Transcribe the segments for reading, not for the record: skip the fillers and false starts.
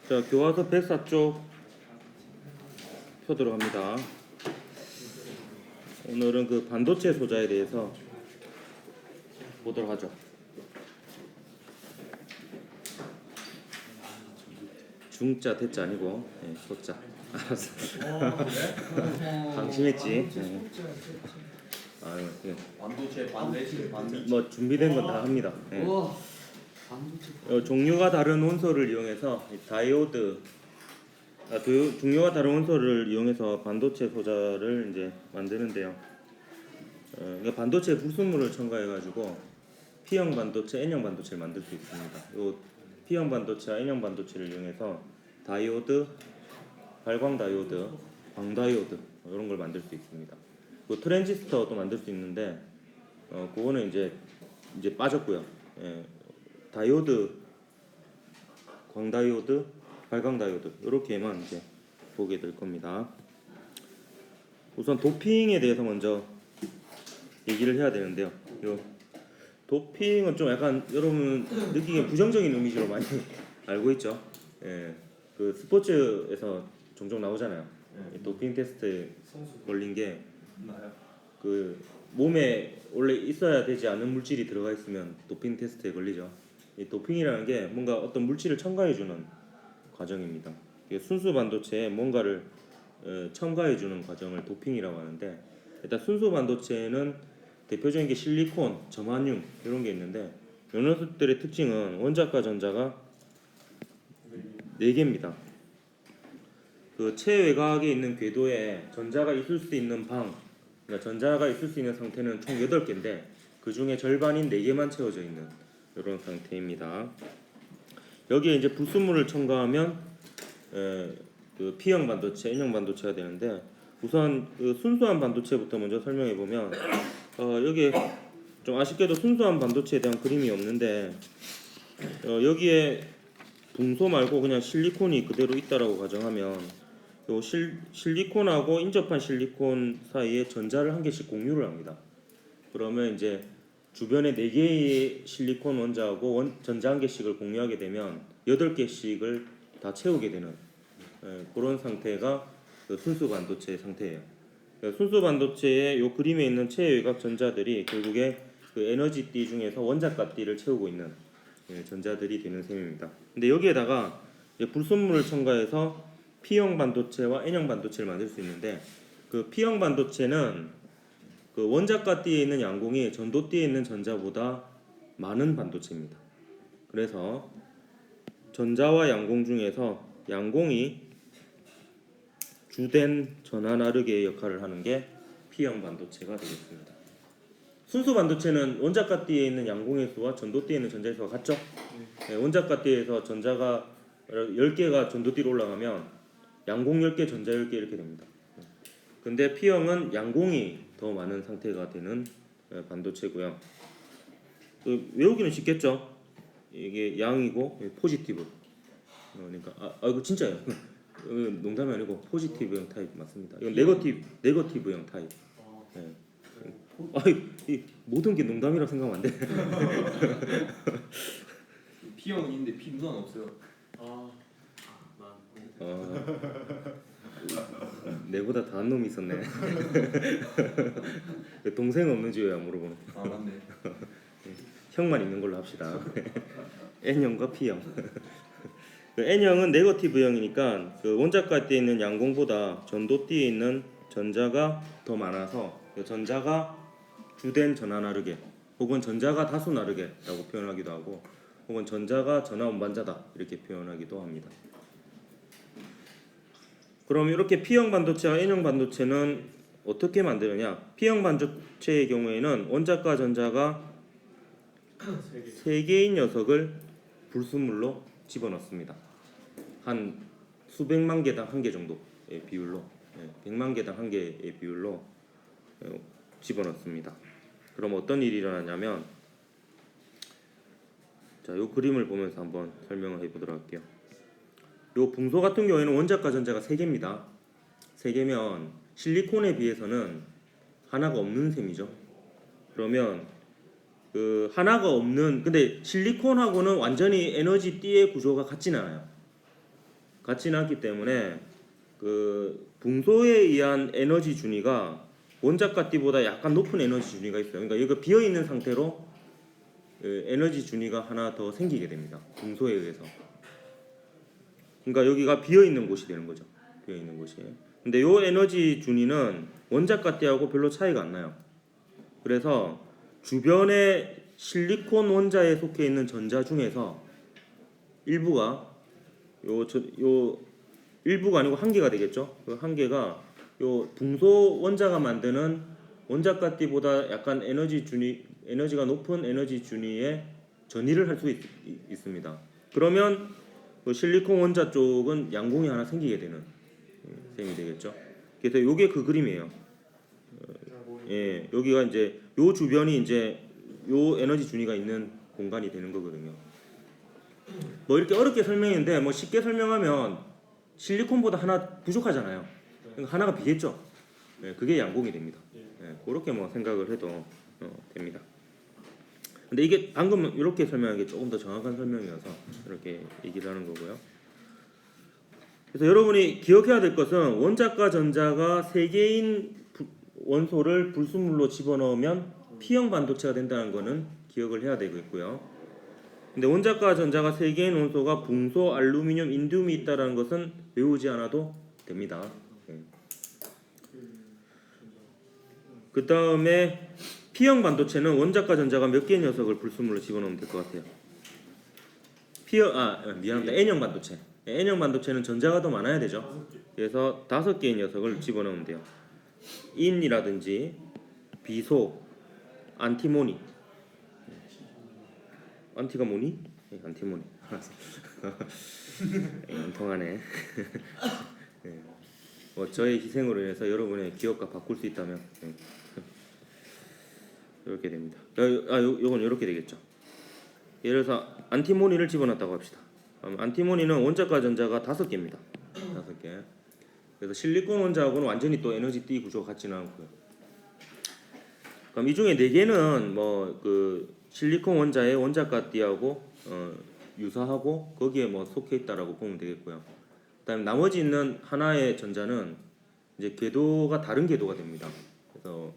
자, 교과서 104쪽 펴도록 합니다. 오늘은 그 반도체 소자에 대해서 보도록 하죠. 중자 대자 아니고 소자. 알았어. 방심했지. 아유, 반도체 뭐 준비된 건 다 합니다. 종류가 다른 원소를 이용해서 다이오드, 종류가 다른 원소를 이용해서 반도체 소자를 이제 만드는데요. 그러니까 반도체 불순물을 첨가해가지고 P형 반도체, N형 반도체를 만들 수 있습니다. 요 P형 반도체와 N형 반도체를 이용해서 다이오드, 발광 다이오드, 광 다이오드 이런 걸 만들 수 있습니다. 그 트랜지스터도 만들 수 있는데 그거는 이제 빠졌고요. 다이오드, 광 다이오드, 발광 다이오드 이렇게만 이제 보게 될 겁니다. 우선 도핑에 대해서 먼저 얘기를 해야 되는데요. 요 도핑은 좀 약간 여러분 느끼기에 부정적인 이미지로 많이 알고 있죠. 그 스포츠에서 종종 나오잖아요. 도핑 테스트 걸린 게 그 몸에 원래 있어야 되지 않은 물질이 들어가 있으면 도핑 테스트에 걸리죠. 이 도핑이라는 게 뭔가 어떤 물질을 첨가해주는 과정입니다. 순수 반도체에 뭔가를 첨가해주는 과정을 도핑이라고 하는데, 일단 순수 반도체는 대표적인 게 실리콘, 점화듐 이런 게 있는데, 이 녀석들의 특징은 원자과 전자가 4개입니다. 그 체외곽에 있는 궤도에 전자가 있을 수 있는 방, 그러니까 전자가 있을 수 있는 상태는 총 8개인데 그 중에 절반인 4개만 채워져 있는 이런 상태입니다. 여기에 이제 불순물을 첨가하면 그 P형 반도체, N형 반도체가 되는데, 우선 그 순수한 반도체부터 먼저 설명해 보면 여기에 좀 아쉽게도 순수한 반도체에 대한 그림이 없는데 여기에 붕소 말고 그냥 실리콘이 그대로 있다라고 가정하면 요 실리콘하고 인접한 실리콘 사이에 전자를 한 개씩 공유를 합니다. 그러면 이제 주변에 4개의 실리콘 원자하고 전자 한 개씩을 공유하게 되면 8개씩을 다 채우게 되는 그런 상태가 그 순수 반도체 상태예요. 순수 반도체의 요 그림에 있는 체외곽 전자들이 결국에 그 에너지띠 중에서 원자가띠를 채우고 있는 전자들이 되는 셈입니다. 근데 여기에다가 불순물을 첨가해서 P형 반도체와 N형 반도체를 만들 수 있는데, 그 P형 반도체는 그 원자가띠에 있는 양공이 전도띠에 있는 전자보다 많은 반도체입니다. 그래서 전자와 양공 중에서 양공이 주된 전하 나르게의 역할을 하는 게 P형 반도체가 되겠습니다. 순수 반도체는 원자가띠에 있는 양공의 수와 전도띠에 있는 전자의 수가 같죠? 원자가띠에서 전자가 10개가 전도띠로 올라가면 양공 10개, 전자 10개 이렇게 됩니다. 근데 P형은 양공이 더 많은 상태가 되는 반도체고요. 외우기는 쉽겠죠? 이게 양이고 포지티브. 그러니까 이거 진짜예요. 농담이 아니고 포지티브형 타입 맞습니다. 이건 네거티브형 타입. 이 모든 게 농담이라 생각하면 안 돼. P형은 있는데 P 누나는 없어요. 내보다 다한 놈이 있었네. 동생 없는지 왜 안 물어보는? 맞네. 형만 있는 걸로 합시다. N형과 P형. N형은 네거티브형이니까 그 원자가띠에 있는 양공보다 전도띠에 있는 전자가 더 많아서 전자가 주된 전하 나르게, 혹은 전자가 다수 나르게라고 표현하기도 하고, 혹은 전자가 전하 운반자다 이렇게 표현하기도 합니다. 그럼 이렇게 P형 반도체와 N형 반도체는 어떻게 만드느냐? P형 반도체의 경우에는 원자과 전자가 3개인 녀석을 불순물로 집어넣습니다. 한 수백만 개당 1개 정도의 비율로, 100만 개당 1개의 비율로 집어넣습니다. 그럼 어떤 일이 일어나냐면, 자, 이 그림을 보면서 한번 설명을 해보도록 할게요. 요 붕소 같은 경우에는 원자과 전자가 3개입니다. 3개면 실리콘에 비해서는 하나가 없는 셈이죠. 그러면 그 하나가 없는, 근데 실리콘하고는 완전히 에너지 띠의 구조가 같진 않아요. 같지는 않기 때문에 그 붕소에 의한 에너지 준위가 원자가띠보다 약간 높은 에너지 준위가 있어요. 그러니까 이거 비어 있는 상태로 그 에너지 준위가 하나 더 생기게 됩니다. 붕소에 의해서. 그러니까 여기가 비어 있는 곳이 되는 거죠. 비어 있는 곳이. 근데 요 에너지 준위는 원자가띠하고 별로 차이가 안 나요. 그래서 주변에 실리콘 원자에 속해 있는 전자 중에서 일부가 요 일부가 아니고 한 개가 되겠죠. 그 한 개가 요 붕소 원자가 만드는 원자가띠보다 약간 에너지가 높은 에너지 준위에 전이를 할 수 있습니다. 그러면 그 실리콘 원자 쪽은 양공이 하나 생기게 되는 셈이 되겠죠. 그래서 요게 그 그림이에요. 예, 여기가 이제 요 주변이 이제 요 에너지 준위가 있는 공간이 되는 거거든요. 뭐 이렇게 어렵게 설명했는데 뭐 쉽게 설명하면 실리콘보다 하나 부족하잖아요. 그러니까 하나가 비겠죠. 예, 그게 양공이 됩니다. 예, 그렇게 뭐 생각을 해도 됩니다. 근데 이게 방금 이렇게 설명한 게 조금 더 정확한 설명이어서 이렇게 얘기를 하는 거고요. 그래서 여러분이 기억해야 될 것은 원자과 전자가 세 개인 원소를 불순물로 집어넣으면 P형 반도체가 된다는 거는 기억을 해야 되겠고요. 근데 원자과 전자가 세 개인 원소가 붕소, 알루미늄, 인디움이 있다는 것은 외우지 않아도 됩니다. 그 다음에 P형 반도체는 원자과 전자가 몇 개의 녀석을 불순물로 집어넣으면 될 것 같아요. 미안합니다. N형 반도체. N형 반도체는 전자가 더 많아야 되죠. 그래서 5개의 녀석을 집어넣으면 돼요. 인이라든지 비소, 안티모니. 안티가 뭐니? 네, 안티모니. 안 통하네. 네. 뭐 저의 희생으로 인해서 여러분의 기억과 바꿀 수 있다면 이렇게 됩니다. 요건 이렇게 되겠죠. 예를 들어서 안티모니를 집어넣었다고 합시다. 안티모니는 원자과 전자가 5개입니다. 5개. 그래서 실리콘 원자하고는 완전히 또 에너지 띠 구조가 같지는 않고요. 그럼 이 중에 4개는 뭐 그 실리콘 원자의 원자과 띠하고 유사하고 거기에 뭐 속해 있다라고 보면 되겠고요. 그다음에 나머지 있는 하나의 전자는 이제 궤도가 다른 궤도가 됩니다. 그래서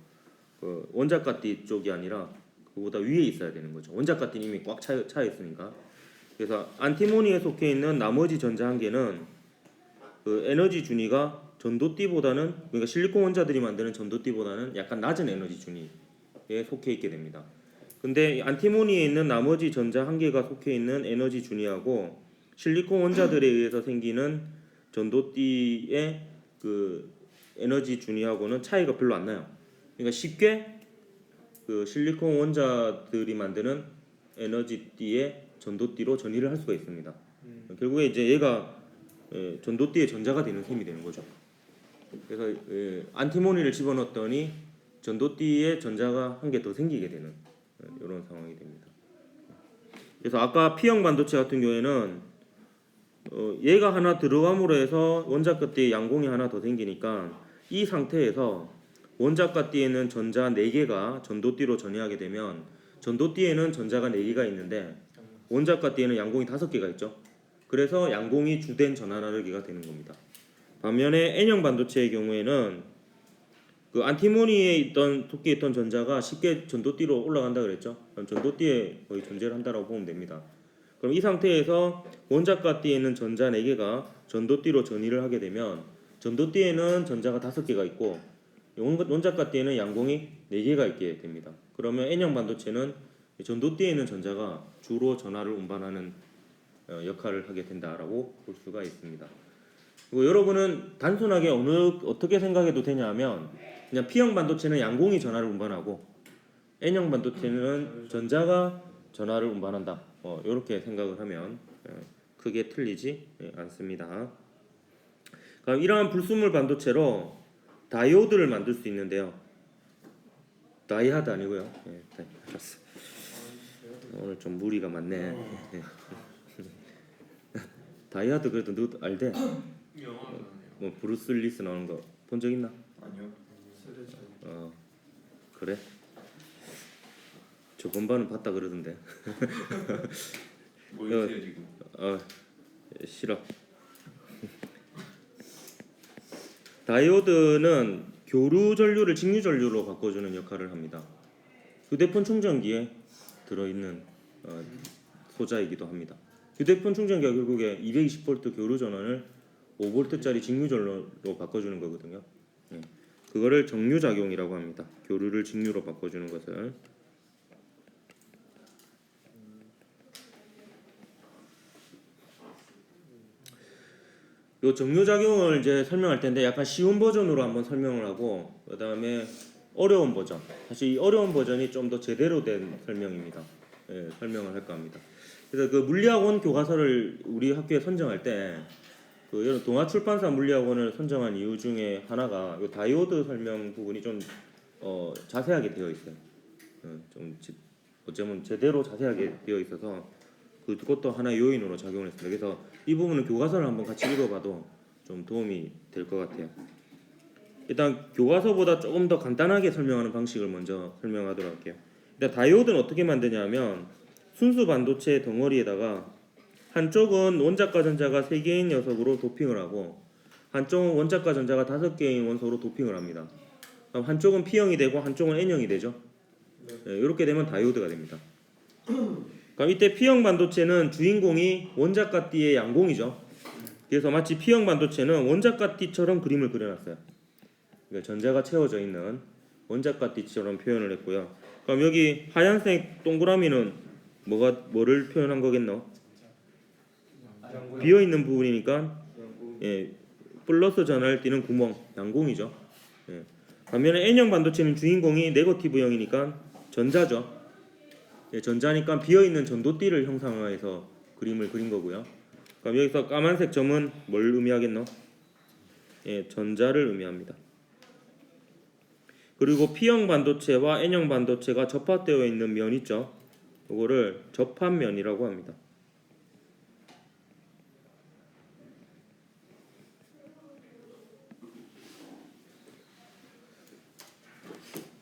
그 원자가띠 쪽이 아니라 그보다 위에 있어야 되는 거죠. 원자가띠는 이미 꽉 차 있으니까. 그래서 안티모니에 속해 있는 나머지 전자 한 개는 그 에너지 준위가 전도띠보다는, 그러니까 실리콘 원자들이 만드는 전도띠보다는 약간 낮은 에너지 준위에 속해 있게 됩니다. 근데 안티모니에 있는 나머지 전자 한 개가 속해 있는 에너지 준위하고 실리콘 원자들에 의해서 생기는 전도띠의 그 에너지 준위하고는 차이가 별로 안 나요. 그러니까 쉽게 그 실리콘 원자들이 만드는 에너지띠의 전도띠로 전이를 할 수가 있습니다. 결국에 이제 얘가 전도띠의 전자가 되는 셈이 되는 거죠. 그래서 안티모니를 집어넣었더니 전도띠의 전자가 한 개 더 생기게 되는 이런 상황이 됩니다. 그래서 아까 P형 반도체 같은 경우에는 얘가 하나 들어감으로 해서 원자가띠에 양공이 하나 더 생기니까 이 상태에서 원자가띠에는 전자 4개가 전도띠로 전이하게 되면 전도띠에는 전자가 4개가 있는데 원자가띠에는 양공이 5개가 있죠. 그래서 양공이 주된 전하나르기가 되는 겁니다. 반면에 N형 반도체의 경우에는 그 안티모니에 속해 있던 전자가 쉽게 전도띠로 올라간다 그랬죠. 그럼 전도띠에 거의 존재를 한다라고 보면 됩니다. 그럼 이 상태에서 원자가띠에는 전자 4개가 전도띠로 전이를 하게 되면 전도띠에는 전자가 5개가 있고 원자가띠에는 양공이 4개가 있게 됩니다. 그러면 N형 반도체는 전도띠에는 전자가 주로 전하를 운반하는 역할을 하게 된다라고 볼 수가 있습니다. 그리고 여러분은 단순하게 어떻게 생각해도 되냐면 그냥 P형 반도체는 양공이 전하를 운반하고 N형 반도체는 전자가 전하를 운반한다. 이렇게 생각을 하면 크게 틀리지 않습니다. 그럼 이러한 불순물 반도체로 다이오드를 만들 수 있는데요. 다이하드 아니고요. 알았어. 오늘 좀 무리가 많네. 다이하드 그래도 너 알대? 뭐 브루스 윌리스 나오는 거 본 적 있나? 아니요. 그래? 저번반은 봤다 그러던데. 뭐 있어요 지금? 싫어. 다이오드는 교류 전류를 직류 전류로 바꿔주는 역할을 합니다. 휴대폰 충전기에 들어있는 소자이기도 합니다. 휴대폰 충전기가 결국에 220V 교류 전원을 5V짜리 직류 전류로 바꿔주는 거거든요. 네. 그거를 정류 작용이라고 합니다. 교류를 직류로 바꿔주는 것을. 요 정류 작용을 이제 설명할 텐데 약간 쉬운 버전으로 한번 설명을 하고 그다음에 어려운 버전. 사실 이 어려운 버전이 좀 더 제대로 된 설명입니다. 예, 설명을 할까 합니다. 그래서 그 물리학원 교과서를 우리 학교에 선정할 때 그 이런 동아출판사 물리학원을 선정한 이유 중에 하나가 요 다이오드 설명 부분이 좀 자세하게 되어 있어요. 어쩌면 제대로 자세하게 되어 있어서 그것도 하나의 요인으로 작용을 했습니다. 그래서 이 부분은 교과서를 한번 같이 읽어봐도 좀 도움이 될 것 같아요. 일단 교과서보다 조금 더 간단하게 설명하는 방식을 먼저 설명하도록 할게요. 일단 다이오드는 어떻게 만드냐면 순수 반도체 덩어리에다가 한쪽은 원자과 전자가 3개인 녀석으로 도핑을 하고 한쪽은 원자과 전자가 5개인 원소로 도핑을 합니다. 그럼 한쪽은 P형이 되고 한쪽은 N형이 되죠. 이렇게 되면 다이오드가 됩니다. 그럼 이때 P형 반도체는 주인공이 원자과 띠의 양공이죠. 그래서 마치 P형 반도체는 원자과 띠처럼 그림을 그려놨어요. 그러니까 전자가 채워져 있는 원자과 띠처럼 표현을 했고요. 그럼 여기 하얀색 동그라미는 뭐를 표현한 거겠노? 비어 있는 부분이니까 플러스 전하를 띠는 구멍, 양공이죠. 반면에 N형 반도체는 주인공이 네거티브형이니까 전자죠. 전자니까 비어 있는 전도띠를 형상화해서 그림을 그린 거고요. 그럼 여기서 까만색 점은 뭘 의미하겠노? 전자를 의미합니다. 그리고 P형 반도체와 N형 반도체가 접합되어 있는 면 있죠. 이거를 접합면이라고 합니다.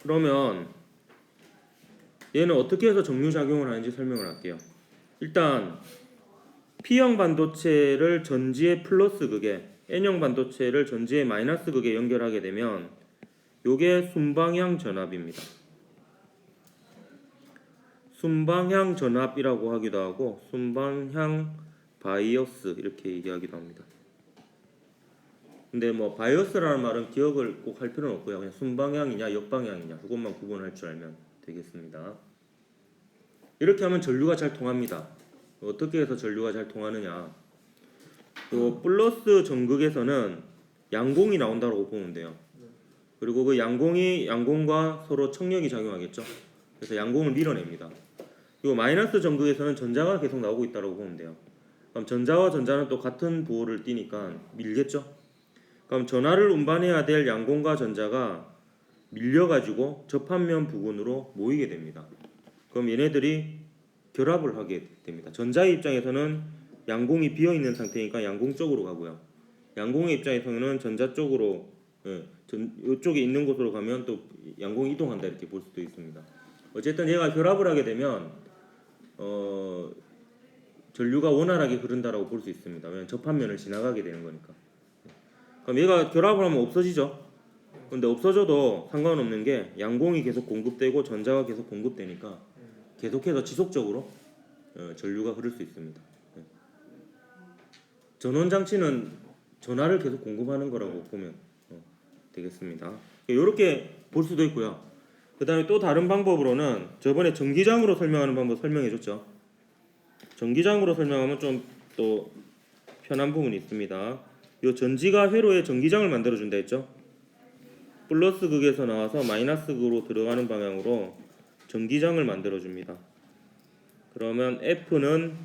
그러면 얘는 어떻게 해서 정류작용을 하는지 설명을 할게요. 일단 P형 반도체를 전지의 플러스 극에 N형 반도체를 전지의 마이너스 극에 연결하게 되면 요게 순방향 전압입니다. 순방향 전압이라고 하기도 하고 순방향 바이어스 이렇게 얘기하기도 합니다. 근데 뭐 바이어스라는 말은 기억을 꼭 할 필요는 없고요. 그냥 순방향이냐 역방향이냐 그것만 구분할 줄 알면 되겠습니다. 이렇게 하면 전류가 잘 통합니다. 어떻게 해서 전류가 잘 통하느냐? 요 플러스 전극에서는 양공이 나온다고 보면 돼요. 그리고 그 양공과 서로 청력이 작용하겠죠. 그래서 양공을 밀어냅니다. 그리고 마이너스 전극에서는 전자가 계속 나오고 있다고 보면 돼요. 그럼 전자와 전자는 또 같은 부호를 띠니까 밀겠죠. 그럼 전하를 운반해야 될 양공과 전자가 밀려가지고 접합면 부근으로 모이게 됩니다. 그럼 얘네들이 결합을 하게 됩니다. 전자의 입장에서는 양공이 비어있는 상태니까 양공 쪽으로 가고요. 양공의 입장에서는 전자 쪽으로 이쪽에 있는 곳으로 가면 또 양공이 이동한다 이렇게 볼 수도 있습니다. 어쨌든 얘가 결합을 하게 되면 전류가 원활하게 흐른다라고 볼 수 있습니다. 왜냐면 접합면을 지나가게 되는 거니까. 그럼 얘가 결합을 하면 없어지죠. 근데 없어져도 상관없는 게 양공이 계속 공급되고 전자가 계속 공급되니까 계속해서 지속적으로 전류가 흐를 수 있습니다. 전원 장치는 전하를 계속 공급하는 거라고 보면 되겠습니다. 이렇게 볼 수도 있고요. 그 다음에 또 다른 방법으로는 저번에 전기장으로 설명하는 방법 설명해줬죠. 전기장으로 설명하면 좀 또 편한 부분이 있습니다. 이 전지가 회로에 전기장을 만들어준다 했죠. 플러스 극에서 나와서 마이너스 극으로 들어가는 방향으로 전기장을 만들어줍니다. 그러면 F는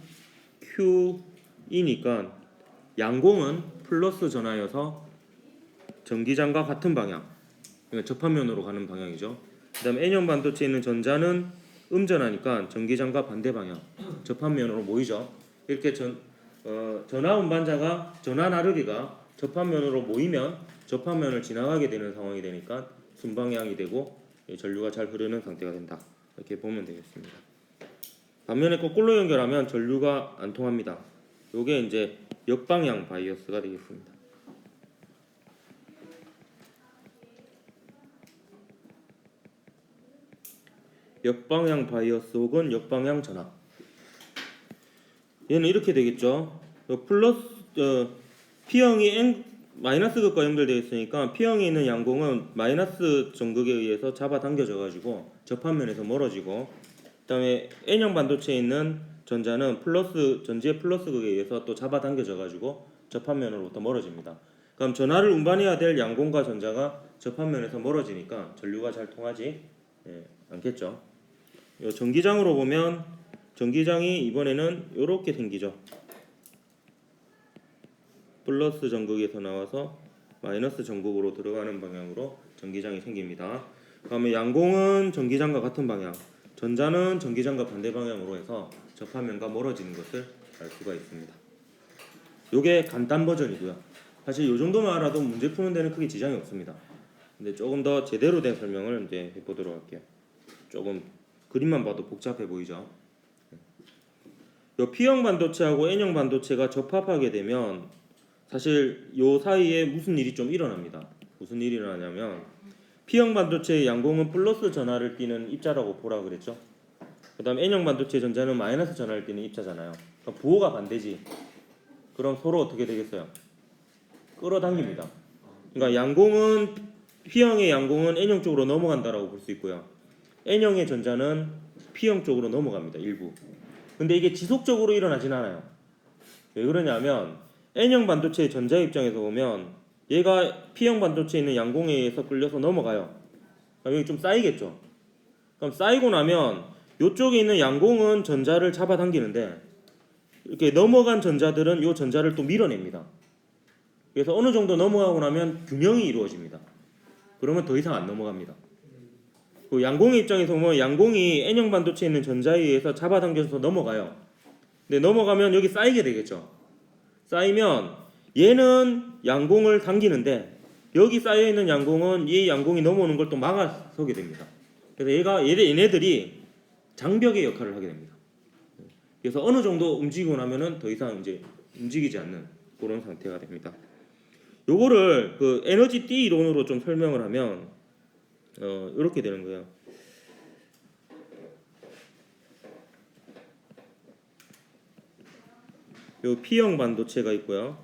Q이니까 양공은 플러스 전하여서 전기장과 같은 방향, 그러니까 접합면으로 가는 방향이죠. 그 다음에 N형 반도체에 있는 전자는 음전하니까 전기장과 반대 방향, 접합면으로 모이죠. 이렇게 전하 운반자가 전하 나르기가 접합면으로 모이면 접합면을 지나가게 되는 상황이 되니까 순방향이 되고 전류가 잘 흐르는 상태가 된다. 이렇게 보면 되겠습니다. 반면에 거꾸로 연결하면 전류가 안 통합니다. 요게 이제 역방향 바이어스가 되겠습니다. 역방향 바이어스 혹은 역방향 전압. 얘는 이렇게 되겠죠. 플러스 P형이 마이너스 극과 연결되어 있으니까 P형에 있는 양공은 마이너스 전극에 의해서 잡아당겨져 가지고 접합면에서 멀어지고, 그다음에 N형 반도체에 있는 전자는 전지의 플러스 극에 의해서 또 잡아당겨져 가지고 접합면으로부터 멀어집니다. 그럼 전하를 운반해야 될 양공과 전자가 접합면에서 멀어지니까 전류가 잘 통하지 않겠죠. 요 전기장으로 보면 전기장이 이번에는 이렇게 생기죠. 플러스 전극에서 나와서 마이너스 전극으로 들어가는 방향으로 전기장이 생깁니다. 그다음에 양공은 전기장과 같은 방향, 전자는 전기장과 반대 방향으로 해서 접합면과 멀어지는 것을 알 수가 있습니다. 요게 간단 버전이고요. 사실 요 정도만 알아도 문제 푸는 데는 크게 지장이 없습니다. 근데 조금 더 제대로 된 설명을 이제 해보도록 할게요. 조금 그림만 봐도 복잡해 보이죠. 요 P형 반도체하고 N형 반도체가 접합하게 되면 사실 요 사이에 무슨 일이 좀 일어납니다. 무슨 일이 일어나냐면 P형 반도체의 양공은 플러스 전하를 띠는 입자라고 보라 그랬죠. 그다음 N형 반도체 전자는 마이너스 전하를 띠는 입자잖아요. 그러니까 부호가 반대지. 그럼 서로 어떻게 되겠어요? 끌어당깁니다. 그러니까 양공은 P형의 양공은 N형 쪽으로 넘어간다라고 볼 수 있고요. N형의 전자는 P형 쪽으로 넘어갑니다. 일부. 근데 이게 지속적으로 일어나진 않아요. 왜 그러냐면 N형 반도체의 전자 입장에서 보면 얘가 P형 반도체에 있는 양공에 의해서 끌려서 넘어가요. 그럼 여기 좀 쌓이겠죠. 그럼 쌓이고 나면 이쪽에 있는 양공은 전자를 잡아당기는데 이렇게 넘어간 전자들은 이 전자를 또 밀어냅니다. 그래서 어느 정도 넘어가고 나면 균형이 이루어집니다. 그러면 더 이상 안 넘어갑니다. 그 양공의 입장에서 보면 양공이 N형 반도체에 있는 전자에 의해서 잡아당겨서 넘어가요. 근데 넘어가면 여기 쌓이게 되겠죠. 쌓이면 얘는 양공을 당기는데 여기 쌓여 있는 양공은 이 양공이 넘어오는 걸 또 막아서게 됩니다. 그래서 얘네들이 장벽의 역할을 하게 됩니다. 그래서 어느 정도 움직이고 나면은 더 이상 이제 움직이지 않는 그런 상태가 됩니다. 요거를 그 에너지 띠 이론으로 좀 설명을 하면 이렇게 되는 거예요. 요 P형 반도체가 있고요.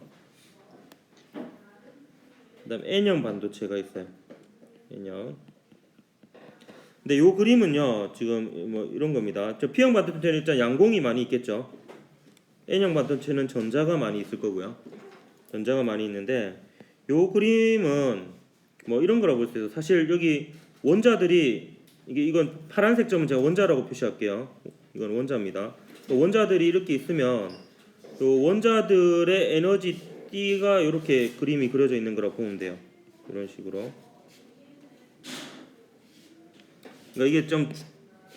그다음 N형 반도체가 있어요. N형. 근데 요 그림은요 지금 뭐 이런 겁니다. 저 P형 반도체는 일단 양공이 많이 있겠죠. N형 반도체는 전자가 많이 있을 거고요. 전자가 많이 있는데 요 그림은 뭐 이런 거라고 볼 수 있어요. 사실 여기 원자들이 이건 파란색 점은 제가 원자라고 표시할게요. 이건 원자입니다. 원자들이 이렇게 있으면 요 원자들의 에너지 띠가 이렇게 그림이 그려져 있는 거라고 보면 돼요. 이런 식으로. 그러니까 이게 좀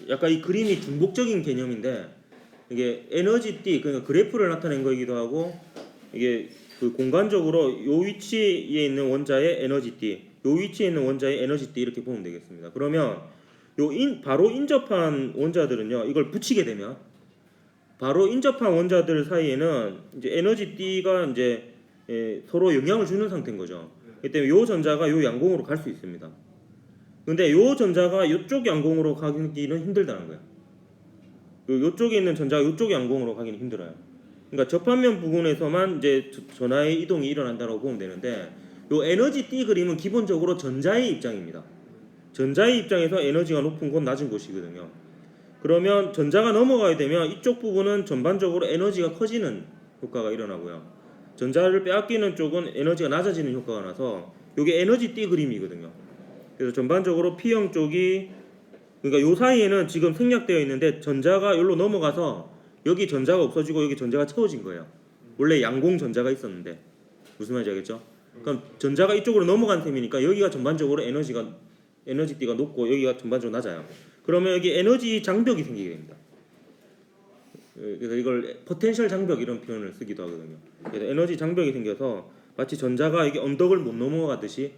약간 이 그림이 중복적인 개념인데 이게 에너지 띠 그러니까 그래프를 나타낸 거이기도 하고 이게 그 공간적으로 요 위치에 있는 원자의 에너지 띠, 요 위치에 있는 원자의 에너지 띠 이렇게 보면 되겠습니다. 그러면 바로 인접한 원자들은요 이걸 붙이게 되면 바로 인접한 원자들 사이에는 이제 에너지 띠가 이제 서로 영향을 주는 상태인 거죠. 그렇기 때문에 요 전자가 요 양공으로 갈 수 있습니다. 근데 요 전자가 요쪽 양공으로 가기는 힘들다는 거예요. 요쪽에 있는 전자가 요쪽 양공으로 가기는 힘들어요. 그러니까 접합면 부분에서만 이제 전하의 이동이 일어난다고 보면 되는데 요 에너지 띠 그림은 기본적으로 전자의 입장입니다. 전자의 입장에서 에너지가 높은 곳 낮은 곳이거든요. 그러면 전자가 넘어가게 되면 이쪽 부분은 전반적으로 에너지가 커지는 효과가 일어나고요. 전자를 빼앗기는 쪽은 에너지가 낮아지는 효과가 나서 이게 에너지 띠 그림이거든요. 그래서 전반적으로 P형 쪽이 그러니까 요 사이에는 지금 생략되어 있는데 전자가 여기로 넘어가서 여기 전자가 없어지고 여기 전자가 채워진 거예요. 원래 양공 전자가 있었는데 무슨 말인지 알겠죠? 그럼 전자가 이쪽으로 넘어간 셈이니까 여기가 전반적으로 에너지띠가 높고 여기가 전반적으로 낮아요. 그러면 여기 에너지 장벽이 생기게 됩니다. 그래서 이걸 포텐셜 장벽 이런 표현을 쓰기도 하거든요. 그래서 에너지 장벽이 생겨서 마치 전자가 이게 언덕을 못 넘어가듯이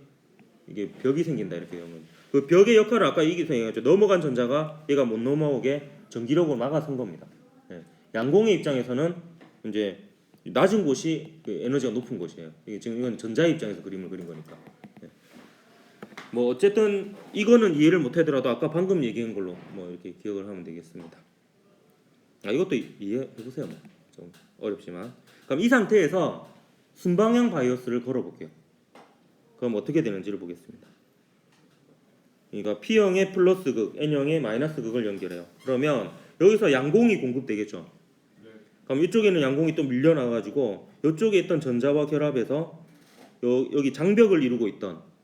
이게 벽이 생긴다 이렇게 보면 그 벽의 역할을 아까 얘기했죠. 넘어간 전자가 얘가 못 넘어오게 전기력으로 막아선 겁니다. 양공의 입장에서는 이제 낮은 곳이 에너지가 높은 곳이에요. 이게 지금 이건 전자의 입장에서 그림을 그린 거니까. 뭐 어쨌든 이거는 이해를 못 하더라도 아까 방금 얘기한 걸로 뭐 이렇게 기억을 하면 되겠습니다. 이것도 이해해 보세요. 뭐. 좀 어렵지만. 그럼 이 상태에서 순방향 바이오스를 걸어 볼게요. 그럼 어떻게 되는지를 보겠습니다. 그러니까 P형의 플러스 극, N형의 마이너스 극을 연결해요. 그러면 여기서 양공이 공급되겠죠. 그럼 이쪽에는 양공이 또 밀려나 가지고 이쪽에 있던 전자와 결합해서 여기 장벽을 이루고 있던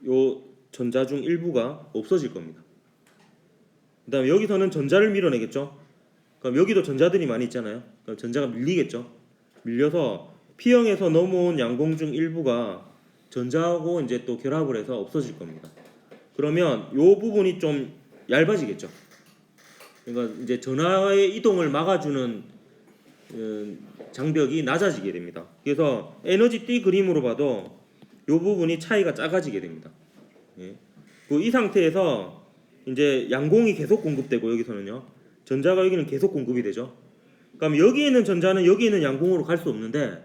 요 전자 중 일부가 없어질 겁니다. 그다음에 여기서는 전자를 밀어내겠죠. 그럼 여기도 전자들이 많이 있잖아요. 그럼 전자가 밀리겠죠. 밀려서 P형에서 넘어온 양공 중 일부가 전자하고 이제 또 결합을 해서 없어질 겁니다. 그러면 요 부분이 좀 얇아지겠죠. 그러니까 이제 전하의 이동을 막아주는 장벽이 낮아지게 됩니다. 그래서 에너지 띠 그림으로 봐도 요 부분이 차이가 작아지게 됩니다. 예. 이 상태에서 이제 양공이 계속 공급되고 여기서는요. 전자가 여기는 계속 공급이 되죠. 그럼 여기 있는 전자는 여기 있는 양공으로 갈 수 없는데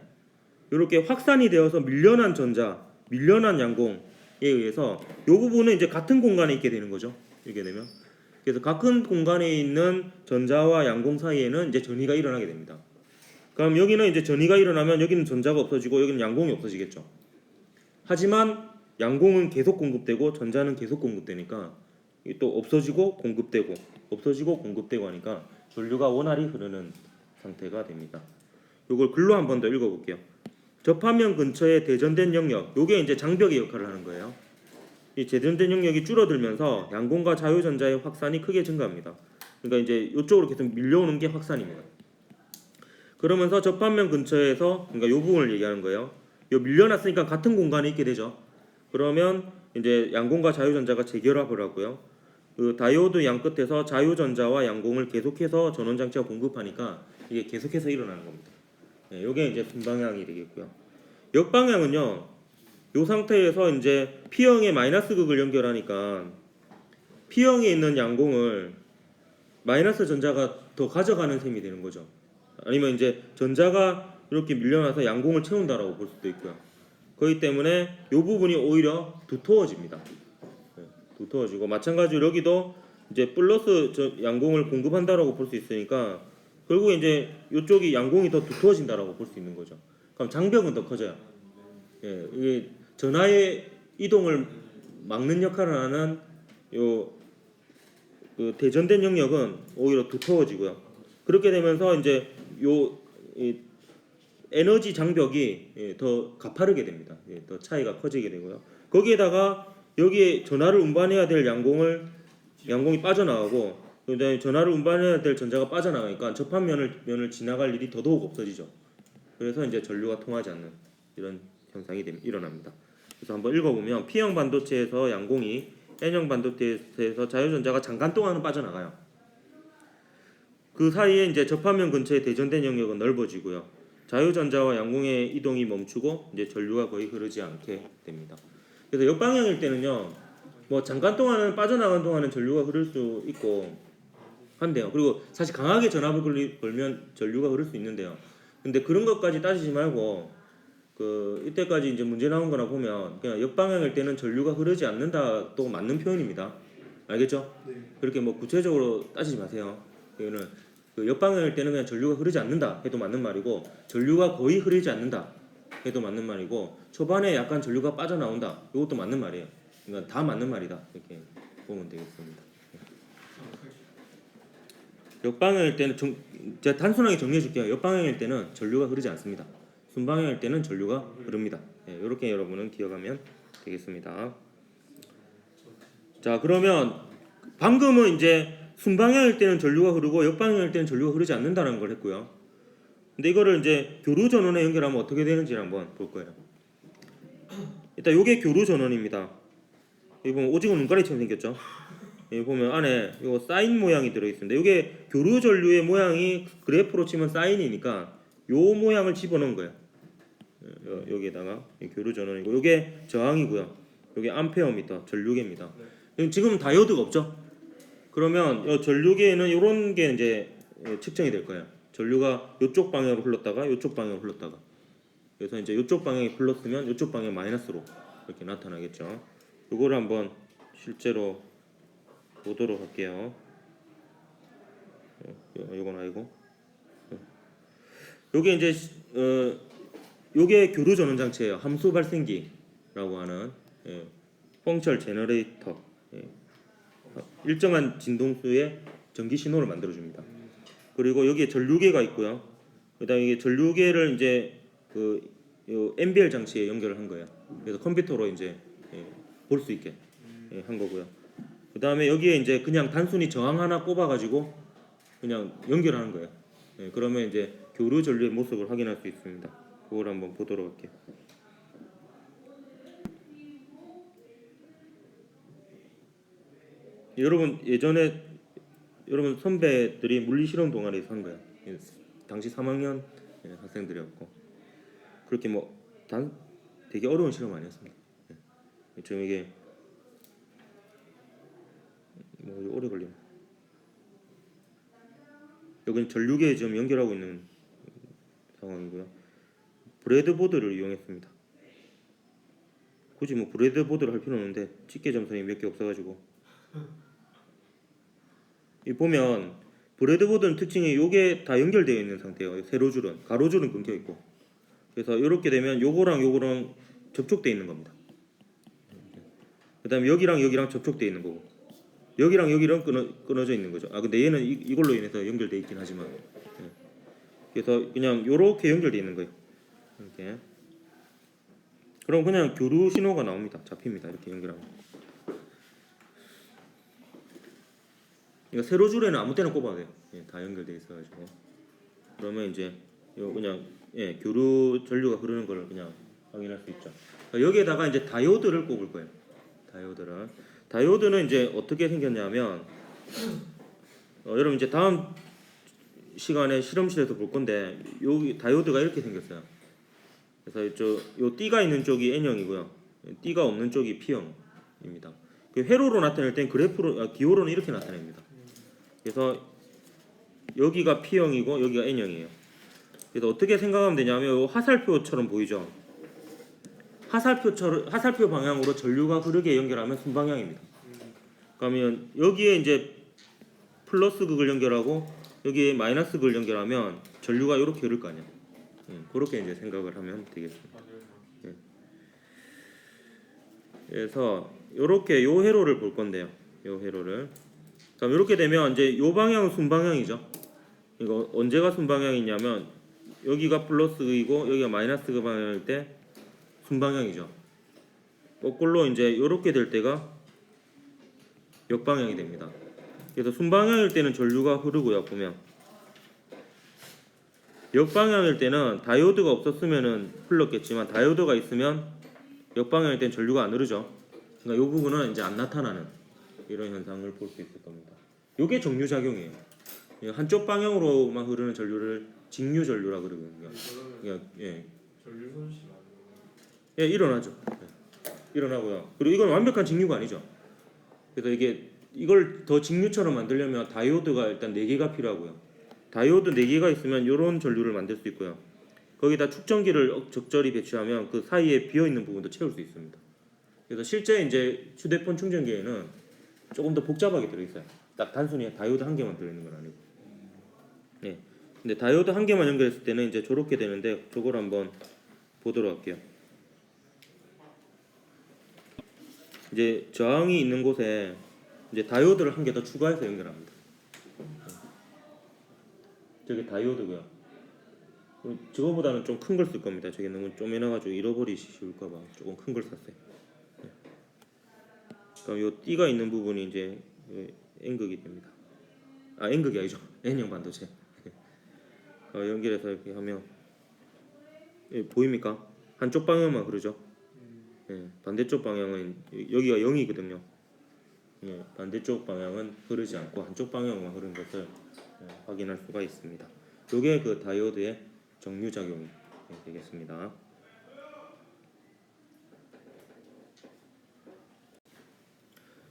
이렇게 확산이 되어서 밀려난 전자, 밀려난 양공에 의해서 이 부분은 이제 같은 공간에 있게 되는 거죠. 이렇게 되면 그래서 같은 공간에 있는 전자와 양공 사이에는 이제 전이가 일어나게 됩니다. 그럼 여기는 이제 전이가 일어나면 여기는 전자가 없어지고 여기는 양공이 없어지겠죠. 하지만 양공은 계속 공급되고 전자는 계속 공급되니까 또 없어지고 공급되고 없어지고 공급되고 하니까 전류가 원활히 흐르는 상태가 됩니다. 이걸 글로 한 번 더 읽어볼게요. 접합면 근처에 대전된 영역, 요게 이제 장벽의 역할을 하는 거예요. 이 대전된 영역이 줄어들면서 양공과 자유전자의 확산이 크게 증가합니다. 그러니까 이제 이쪽으로 계속 밀려오는 게 확산입니다. 그러면서 접합면 근처에서 그러니까 요 부분을 얘기하는 거예요. 요 밀려났으니까 같은 공간에 있게 되죠. 그러면 이제 양공과 자유전자가 재결합을 하고요. 그 다이오드 양 끝에서 자유전자와 양공을 계속해서 전원장치가 공급하니까 이게 계속해서 일어나는 겁니다. 네, 요게 이제 순방향이 되겠고요. 역방향은요. 요 상태에서 이제 P형의 마이너스 극을 연결하니까 P형에 있는 양공을 마이너스 전자가 더 가져가는 셈이 되는 거죠. 아니면 이제 전자가 이렇게 밀려나서 양공을 채운다라고 볼 수도 있고요. 그렇기 때문에 이 부분이 오히려 두터워집니다. 네, 두터워지고 마찬가지로 여기도 이제 플러스 양공을 공급한다라고 볼 수 있으니까 결국 이제 이쪽이 양공이 더 두터워진다라고 볼 수 있는 거죠. 그럼 장벽은 더 커져요. 예, 이게 전하의 이동을 막는 역할을 하는 그 대전된 영역은 오히려 두터워지고요. 그렇게 되면서 이제 이 에너지 장벽이 더 가파르게 됩니다. 더 차이가 커지게 되고요. 거기에다가 여기에 전하를 운반해야 될 양공이 빠져나가고 그다음에 전하를 운반해야 될 전자가 빠져나가니까 접합면을 지나갈 일이 더더욱 없어지죠. 그래서 이제 전류가 통하지 않는 이런 현상이 일어납니다. 그래서 한번 읽어보면 P형 반도체에서 양공이 N형 반도체에서 자유전자가 잠깐 동안은 빠져나가요. 그 사이에 이제 접합면 근처에 대전된 영역은 넓어지고요. 자유전자와 양공의 이동이 멈추고 이제 전류가 거의 흐르지 않게 됩니다. 그래서 역방향일 때는요, 뭐 잠깐 동안은 빠져나간 동안은 전류가 흐를 수 있고 한데요. 그리고 사실 강하게 전압을 걸면 전류가 흐를 수 있는데요. 근데 그런 것까지 따지지 말고 이때까지 이제 문제 나온 거나 보면 그냥 역방향일 때는 전류가 흐르지 않는다 또 맞는 표현입니다. 알겠죠? 네. 그렇게 뭐 구체적으로 따지지 마세요. 이거는 역방향일 때는 그냥 전류가 흐르지 않는다 해도 맞는 말이고 전류가 거의 흐르지 않는다 해도 맞는 말이고 초반에 약간 전류가 빠져나온다 이것도 맞는 말이에요. 그러니까 다 맞는 말이다 이렇게 보면 되겠습니다. 역방향일 때는 제가 단순하게 정리해 줄게요. 역방향일 때는 전류가 흐르지 않습니다. 순방향일 때는 전류가 흐릅니다. 이렇게 여러분은 기억하면 되겠습니다. 자, 그러면 방금은 이제 순방향일 때는 전류가 흐르고 역방향일 때는 전류가 흐르지 않는다는 걸 했고요. 근데 이거를 이제 교류 전원에 연결하면 어떻게 되는지를 한번 볼 거예요. 일단 이게 교류 전원입니다. 여기 보면 오징어 눈가리처럼 생겼죠. 여기 보면 안에 요 사인 모양이 들어 있습니다. 이게 교류 전류의 모양이 그래프로 치면 사인이니까 요 모양을 집어넣은 거예요. 여기에다가 교류 전원이고 이게 저항이고요. 이게 암페어미터 전류계입니다. 지금은 다이오드가 없죠. 그러면 이 전류계에는 이런 게 이제 측정이 될 거예요. 전류가 이쪽 방향으로 흘렀다가 이쪽 방향으로 흘렀다가 그래서 이제 이쪽 방향이 플러스면 이쪽 방향이 마이너스로 이렇게 나타나겠죠. 이거를 한번 실제로 보도록 할게요. 이건 아니고 요게 이제 요게 교류 전원 장치예요. 함수 발생기라고 하는 펑철 제너레이터. 일정한 진동수의 전기 신호를 만들어 줍니다. 그리고 여기에 전류계가 있고요. 그다음에 이게 전류계를 이제 요 NBL 장치에 연결을 한 거예요. 그래서 컴퓨터로 이제 볼 수 있게 한 거고요. 그다음에 여기에 이제 그냥 단순히 저항 하나 꼽아가지고 그냥 연결하는 거예요. 그러면 이제 교류 전류의 모습을 확인할 수 있습니다. 그걸 한번 보도록 할게요. 여러분 예전에 여러분 선배들이 물리 실험 동아리에서 한 거예요. 당시 3학년 학생들이었고 그렇게 뭐 되게 어려운 실험 아니었습니다. 좀 이게 뭐 오래 걸리네. 여기는 전류계에 지금 연결하고 있는 상황이고요. 브레드보드를 이용했습니다. 굳이 뭐 브레드보드를 할 필요는 없는데 집게 점선이 몇 개 없어가지고 이 보면 브레드보드는 특징이 요게 다 연결되어 있는 상태예요. 세로줄은 가로줄은 끊겨 있고 그래서 이렇게 되면 요거랑 접촉되어 있는 겁니다. 그다음에 여기랑 접촉되어 있는 거고 여기랑 끊어져 있는 거죠. 근데 얘는 이걸로 인해서 연결되어 있긴 하지만 그래서 그냥 요렇게 연결되어 있는 거예요. 이렇게. 그럼 그냥 교류 신호가 나옵니다. 잡힙니다. 이렇게 연결하면. 그러니까 세로줄에는 아무 때나 꼽아도 돼요. 다 연결되어 있어가지고. 그러면 이제 요 그냥 교류 전류가 흐르는 걸 그냥 확인할 수 있죠. 그러니까 여기에다가 이제 다이오드를 꼽을 거예요. 다이오드는 이제 어떻게 생겼냐면 여러분 이제 다음 시간에 실험실에서 볼 건데 여기 다이오드가 이렇게 생겼어요. 그래서 요 띠가 있는 쪽이 N형이고요. 띠가 없는 쪽이 P형입니다. 그 회로로 나타낼 땐 그래프로 기호로는 이렇게 나타냅니다. 그래서 여기가 P형이고 여기가 N형이에요. 그래서 어떻게 생각하면 되냐면 요 화살표처럼 보이죠. 화살표 방향으로 전류가 흐르게 연결하면 순방향입니다. 그러면 여기에 이제 플러스 극을 연결하고 여기에 마이너스 극을 연결하면 전류가 이렇게 흐를 거 아니야. 그렇게 이제 생각을 하면 되겠습니다. 그래서 이렇게 요 회로를 볼 건데요. 요 회로를. 그럼 이렇게 되면 이제 요 방향은 순방향이죠. 이거 언제가 순방향이냐면 여기가 플러스이고 여기가 마이너스 그 방향일 때 순방향이죠. 거꾸로 이제 이렇게 될 때가 역방향이 됩니다. 그래서 순방향일 때는 전류가 흐르고요. 보면 역방향일 때는 다이오드가 없었으면은 흘렀겠지만 다이오드가 있으면 역방향일 때는 전류가 안 흐르죠. 그러니까 이 부분은 이제 안 나타나는 이런 현상을 볼 수 있을 겁니다. 이게 정류 작용이에요. 한쪽 방향으로만 흐르는 전류를 직류 전류라 그러거든요. 전류 손실 일어나죠. 일어나고요. 그리고 이건 완벽한 직류가 아니죠. 그래서 이걸 더 직류처럼 만들려면 다이오드가 일단 4개가 필요하고요. 다이오드 4개가 있으면 이런 전류를 만들 수 있고요. 거기다 축전기를 적절히 배치하면 그 사이에 비어 있는 부분도 채울 수 있습니다. 그래서 실제 이제 휴대폰 충전기에는 조금 더 복잡하게 들어 있어요. 딱 단순히 다이오드 한 개만 들어 있는 건 아니고. 근데 다이오드 한 개만 연결했을 때는 이제 저렇게 되는데 저걸 한번 보도록 할게요. 이제 저항이 있는 곳에 이제 다이오드를 한 개 더 추가해서 연결합니다. 저게 다이오드고요. 저거보다는 좀 큰 걸 쓸 겁니다. 저게 너무 쪼매나가지고 잃어버리실까봐 조금 큰 걸 샀어요. 그럼 요 띠가 있는 부분이 이제 N극이 됩니다. N극이 아니죠. N형 반도체. 연결해서 이렇게 하면 보입니까? 한쪽 방향만 흐르죠. 반대쪽 방향은 여기가 0이거든요. 반대쪽 방향은 흐르지 않고 한쪽 방향만 흐르는 것을 확인할 수가 있습니다. 이게 그 다이오드의 정류 작용이 되겠습니다.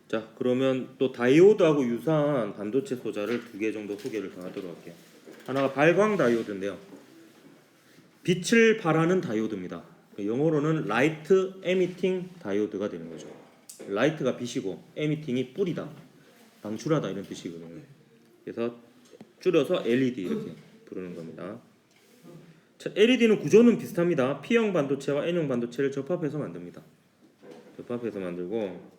자, 그러면 또 다이오드하고 유사한 반도체 소자를 2개 정도 소개를 더 하도록 할게요. 하나가 발광 다이오드인데요. 빛을 발하는 다이오드입니다. 영어로는 라이트 에미팅 다이오드가 되는 거죠. 라이트가 빛이고 에미팅이 뿔이다, 방출하다 이런 뜻이거든요. 그래서 줄여서 LED 이렇게 부르는 겁니다. 자, LED는 구조는 비슷합니다. P형 반도체와 N형 반도체를 접합해서 만듭니다. 접합해서 만들고,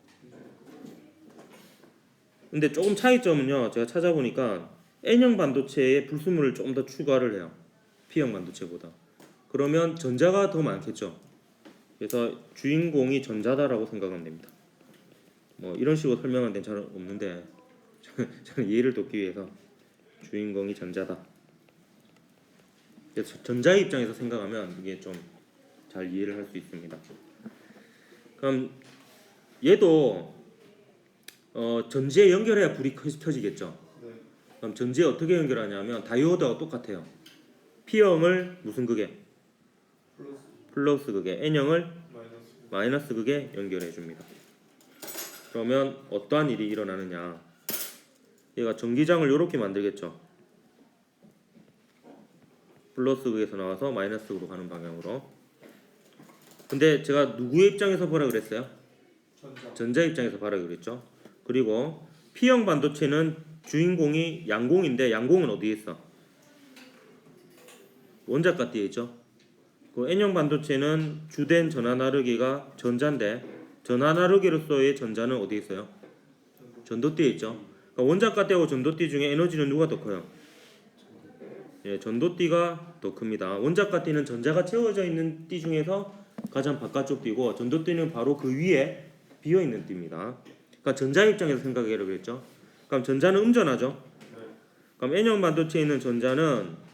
근데 조금 차이점은요, 제가 찾아보니까 N형 반도체에 불순물을 조금 더 추가를 해요, P형 반도체보다. 그러면 전자가 더 많겠죠. 그래서 주인공이 전자다라고 생각하면 됩니다. 뭐 이런 식으로 설명한 데는 잘 없는데 저는 이해를 돕기 위해서 주인공이 전자다. 그래서 전자의 입장에서 생각하면 이게 좀 잘 이해를 할 수 있습니다. 그럼 얘도 전지에 연결해야 불이 켜지겠죠. 네. 그럼 전지에 어떻게 연결하냐면 다이오드와 똑같아요. P형을 무슨 극에? 플러스 극에, N형을 마이너스 극에 연결해 줍니다. 그러면 어떠한 일이 일어나느냐? 얘가 전기장을 이렇게 만들겠죠. 플러스 극에서 나와서 마이너스 극으로 가는 방향으로. 근데 제가 누구의 입장에서 보라 그랬어요? 전자 입장에서 보라 그랬죠. 그리고 P형 반도체는 주인공이 양공인데, 양공은 어디에 있어? 원자가 띠에 있죠. 그 N형 반도체는 주된 전하 나르기가 전자인데, 전하 나르기로서의 전자는 어디에 있어요? 전도띠에 있죠. 그러니까 원자가 띠하고 전도띠 중에 에너지는 누가 더 커요? 예, 전도띠가 더 큽니다. 원자가 띠는 전자가 채워져 있는 띠 중에서 가장 바깥쪽 띠고, 전도띠는 바로 그 위에 비어 있는 띠입니다. 그러니까 전자 입장에서 생각하기로 그랬죠. 그럼 전자는 음전하죠. 그럼 N형 반도체에 있는 전자는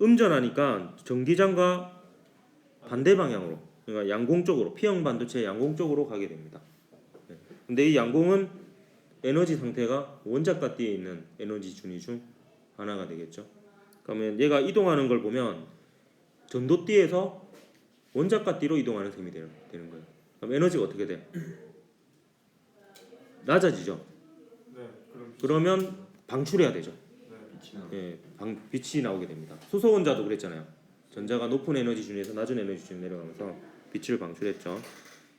음전하니까 전기장과 반대 방향으로, 그러니까 양공 쪽으로, P형 반도체 양공 쪽으로 가게 됩니다. 근데 이 양공은 에너지 상태가 원자가 띠에 있는 에너지 준위 중 하나가 되겠죠. 그러면 얘가 이동하는 걸 보면 전도띠에서 원자가 띠로 이동하는 셈이 되는 거예요. 그럼 에너지가 어떻게 돼? 낮아지죠. 네. 그러면 방출해야 되죠. 네. 예, 빛이 나오게 됩니다. 수소 원자도 그랬잖아요. 전자가 높은 에너지 준위에서 낮은 에너지 준위 내려가면서 빛을 방출했죠.